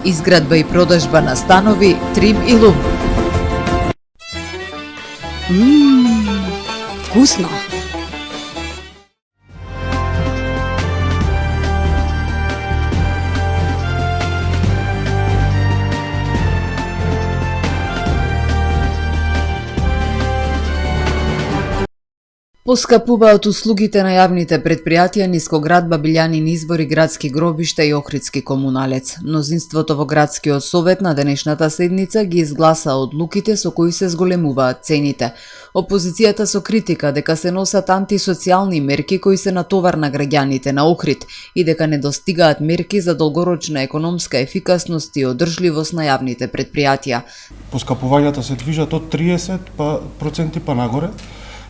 изградба и продажба на станови, трим и лум. Вкусно! Поскапуваат услугите на јавните предпријатија Нискоградба, Билјанин избор и градски гробишта и Охридски комуналец. Мнозинството во градскиот совет на денешната седница ги изгласа одлуките со кои се зголемуваат цените. Опозицијата со критика дека се носат антисоцијални мерки кои се натовар на граѓаните на Охрид и дека не достигаат мерки за долгорочна економска ефикасност и одржливост на јавните предпријатија. Поскапувањата се движат од 30% па нагоре.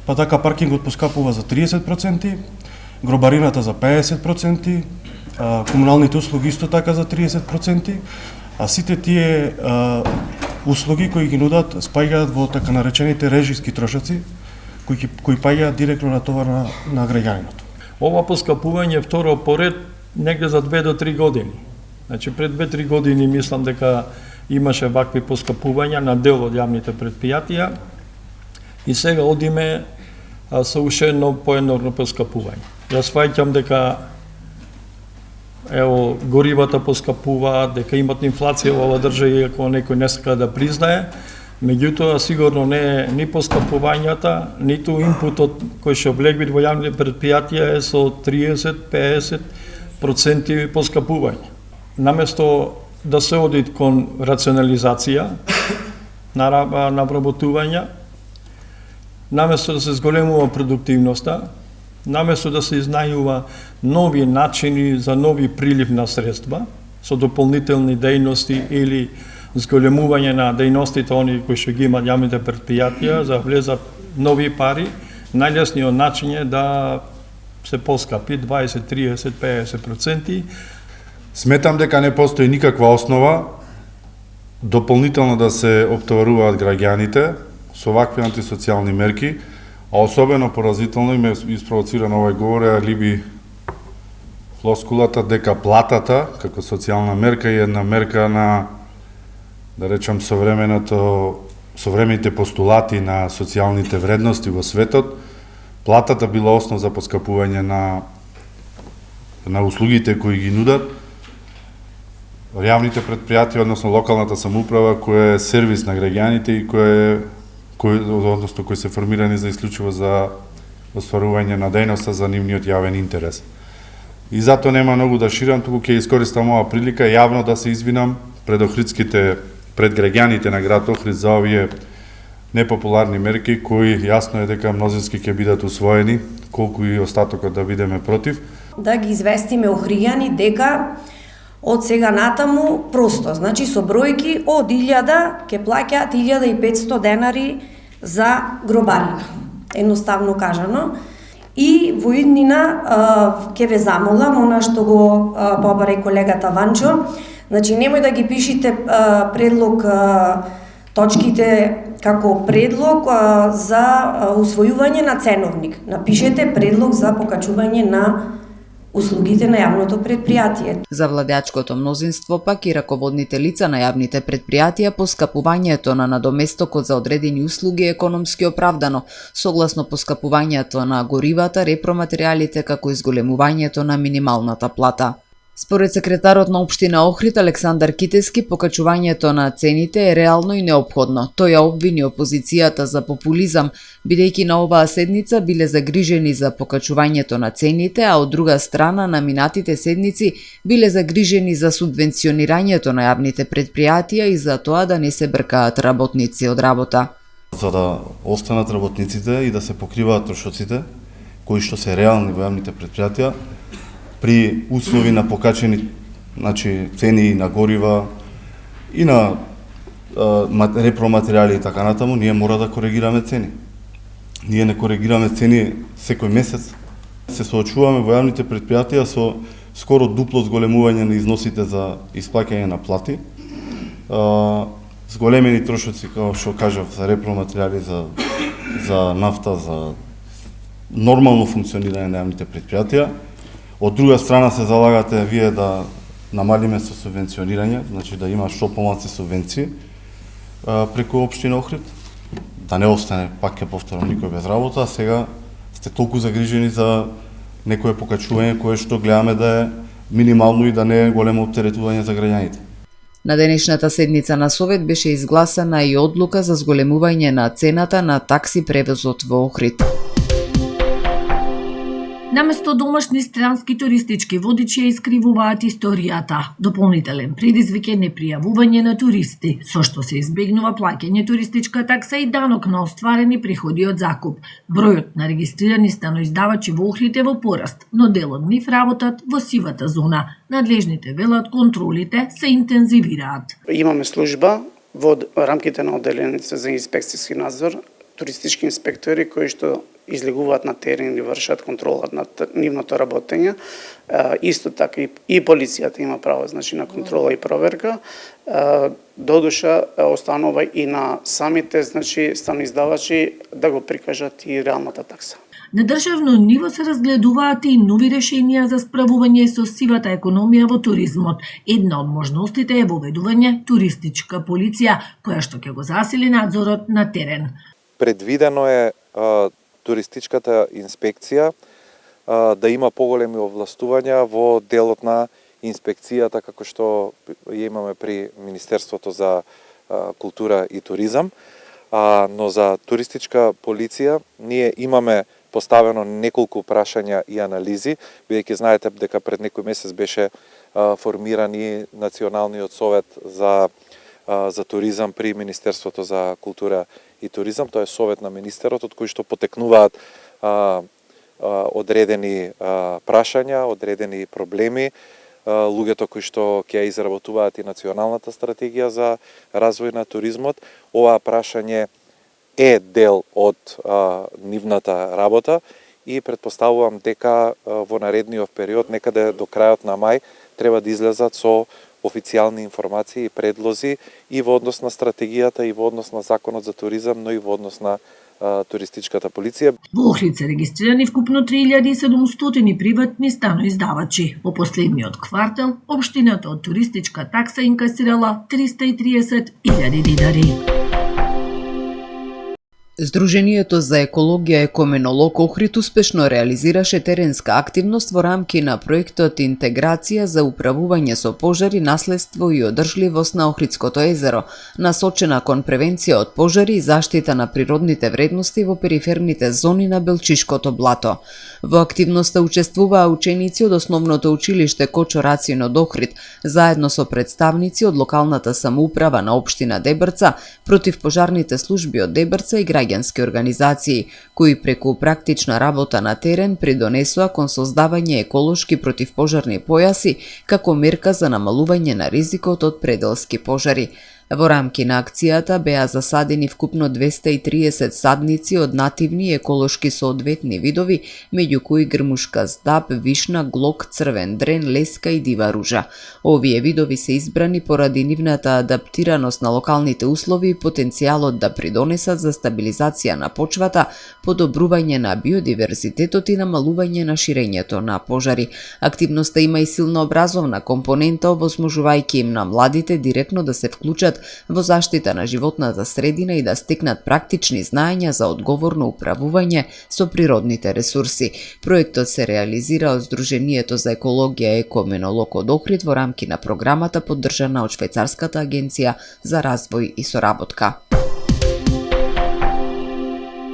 Па така паркингот поскапува за 30%, гробарината за 50%, комуналните услуги исто така за 30%, а сите тие услуги кои ги нудат спаѓаат во така наречените режиски трошоци, кои паѓаат директно на товар на граѓаниното. Ова поскапување е второ поред негде за 2 до 3 години. Значи пред 2-3 години мислам дека имаше вакви поскапувања на дел од јавните предпријатија и сега одиме со уште едно поенорно поскапување. Јас фаќам дека ево горивата поскапуваат, дека имат инфлација во оваа држава, иако некој не сака да признае, меѓутоа сигурно не е ни поскапувањата, ниту инпутот кој што влегби во јавните предпријатија е со 30-50% поскапување. Наместо да се оди кон рационализација на вработување, наместо да се зголемува продуктивноста, наместо да се изнајува нови начини за нови прилив на средства со дополнителни дејности или зголемување на дејностите оние кои што ги имаат јавните предпријатија за влезат нови пари, најлесниот начин е да се поскапи 20, 30, 50%. Сметам дека не постои никаква основа дополнително да се оптоваруваат граѓаните со вакви антисоцијални мерки, а особено поразително и ме испровоцира на овој говор е либи флоскулата дека платата како социјална мерка е една мерка на, да речам, современите постулати на социјалните вредности во светот. Платата била основ за поскапување на услугите кои ги нудат јавните предпријатија, односно локалната самоуправа, која е сервис на граѓаните и кои се формирани за исклучиво за остварување на дејноста за нивниот јавен интерес. И затоа нема многу да ширам, туку ќе искористам оваа прилика јавно да се извинам пред граѓаните на град Охрид за овие непопуларни мерки кои јасно е дека мнозински ќе бидат усвоени, колку и остатокот да бидеме против. Да ги известиме охријани дека од сега натаму просто, значи со бројки од 1000 ќе плаќаат 1500 денари за гробарина, едноставно кажано. И во иднина ќе ве замолам, она што го побара и колегата Ванчо, значи немој да ги пишите предлог точките како предлог за усвојување на ценовник. Напишете предлог за покачување на услугите на јавното предпријатие. За владеачкото мнозинство пак и раководните лица на јавните предпријатија поскапувањето на надоместокот за одредени услуги е економски оправдано, согласно поскапувањето на горивата, репроматеријалите како и зголемувањето на минималната плата. Според секретарот на општина Охрид Александар Китески, покачувањето на цените е реално и неопходно. Тој ја обвини опозицијата за популизам, бидејќи на оваа седница биле загрижени за покачувањето на цените, а од друга страна на минатите седници биле загрижени за субвенционирањето на јавните предпријатија и за тоа да не се бркаат работници од работа. За да останат работниците и да се покриваат трошоците, кои што се реални во јавните предпријатија, при услови на покачени цени на горива и на репроматеријали и така натаму, ние мора да коригираме цени. Ние не коригираме цени секој месец. Се соочуваме во јавните предпријатија со скоро дупло зголемување на износите за исплаќање на плати, зголемени трошоци, како што кажав, за репроматеријали, за нафта, за нормално функционирање на јавните предпријатија. Од друга страна се залагате вие да намалиме со субвенционирање, значи да има што помалку субвенции преку општина Охрид, да не остане, пак ќе повторам, никој без работа, а сега сте толку загрижени за некое покачување кое што гледаме да е минимално и да не е големо оптеретување за граѓаните. На денешната седница на Совет беше изгласана и одлука за зголемување на цената на такси превозот во Охрид. Наместо домашни странски туристички водичи ја искривуваат историјата. Дополнителен предизвик е непријавување на туристи, со што се избегнува плаќање туристичка такса и данок на остварени приходи од закуп. Бројот на регистрирани станоиздавачи во Охрид е во пораст, но дел од нив работат во сивата зона. Надлежните велат контролите се интензивираат. Имаме служба во рамките на одделеница за инспекцијски надзор, туристички инспектори кои што излегуваат на терен и вршат контрола над нивното работење. Исто така и полицијата има право, значи, на контрола и проверка. Додуша останува и на самите, значи, станоиздавачи да го прикажат и реалната такса. На државно ниво се разгледуваат и нови решенија за справување со сивата економија во туризмот. Една од можностите е воведување туристичка полиција, која што ќе го засили надзорот на терен. Предвидено е туристичката инспекција да има поголеми овластувања во делот на инспекцијата како што ја имаме при Министерството за култура и туризам, но за туристичка полиција ние имаме поставено неколку прашања и анализи, бидејќи знаете дека пред некој месец беше формиран и Националниот совет за туризам при Министерството за култура и туризам. Тоа е совет на министерот од кој што потекнуваат одредени прашања, одредени проблеми, луѓето кои што ќе изработуваат и националната стратегија за развој на туризмот. Оваа прашање е дел од нивната работа и предпоставувам дека во наредниот период, некаде до крајот на мај, треба да излезат со официјални информации и предлози и во однос на стратегијата, и во однос на законот за туризам, но и во однос на туристичката полиција. Во Охрид се регистрирани вкупно 3700 приватни станоиздавачи. Во последниот квартал, општината од туристичка такса инкасирала 330.000 динари. Сдруженијето за екологија Екоменолог Охрид успешно реализираше теренска активност во рамки на проектот Интеграција за управување со пожари, наследство и одржливост на Охридското езеро, насочена кон превенција од пожари и заштита на природните вредности во периферните зони на Белчишкото блато. Во активноста учествуваа ученици од Основното училиште Кочо Рацин од Охрид, заедно со представници од локалната самоуправа на општина Дебрца, противпожарните служби од Дебрца и граѓански организации, кои преку практична работа на терен придонесоа кон создавање еколошки противпожарни појаси како мерка за намалување на ризикот од пределски пожари. Во рамки на акцијата беа засадени вкупно 230 садници од нативни еколошки соодветни видови, меѓу кои грмушка здаб, вишна, глок, црвен дрен, леска и дива ружа. Овие видови се избрани поради нивната адаптираност на локалните услови и потенцијалот да придонесат за стабилизација на почвата, подобрување на биодиверзитетот и намалување на ширењето на пожари. Активноста има и силна образовна компонента, овозможувајќи им на младите директно да се вклучат во заштита на животната средина и да стекнат практични знаења за одговорно управување со природните ресурси. Проектот се реализира од Сдруженијето за екологија Екоменолог од Охрид во рамки на програмата поддржана од Швајцарската агенција за развој и соработка.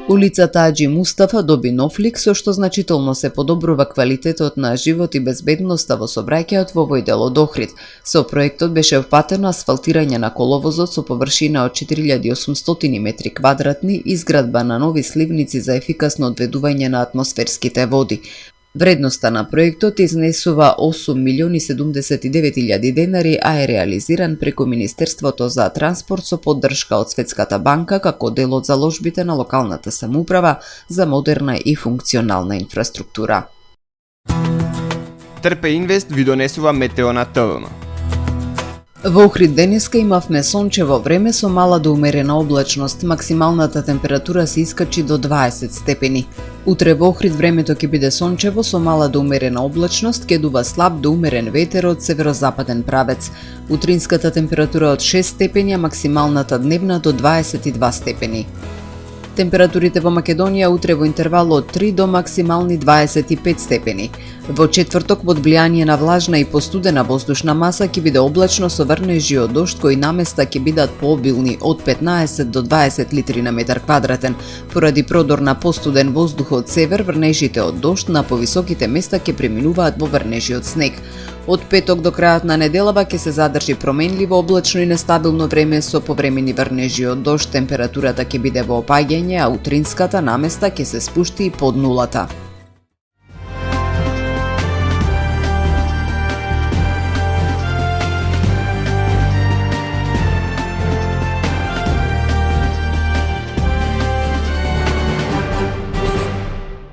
Улицата Аџи Мустафа доби нов лик, со што значително се подобрува квалитетот на живот и безбедноста во сообраќајот во овој дел од Охрид. Со проектот беше впатено асфалтирање на коловозот со површина од 4800 метри квадратни, изградба на нови сливници за ефикасно одведување на атмосферските води. Вредноста на проектот изнесува 8.079.000 денари, а е реализиран преку Министерството за транспорт со поддршка од Светската банка како дел од заложбите на локалната самоуправа за модерна и функционална инфраструктура. Трпе Инвест ви донесува метео на ТВМ. Во Охрид денеска имавме сончево време со мала до умерена облачност, максималната температура се искачи до 20 степени. Утре во Охрид времето ќе биде сончево со мала до умерена облачност, ќе дува слаб до умерен ветер од северозападен правец. Утринската температура од 6 степени, а максималната дневна до 22 степени. Температурите во Македонија утре во интервал од 3 до максимални 25 степени. Во четврток, под влијание на влажна и постудена воздушна маса, ќе биде облачно со врнежи од дожд кои наместа ќе бидат пообилни од 15 до 20 литри на метар квадратен. Поради продор на постуден воздух од север, врнежите од дожд на повисоките места ќе преминуваат во врнежи од снег. Од петок до крајот на неделава ќе се задржи променливо облачно и нестабилно време со повремени врнежи од дожд. Температурата ќе биде во опаѓање, а утринската наместа ќе се спушти и под нулата.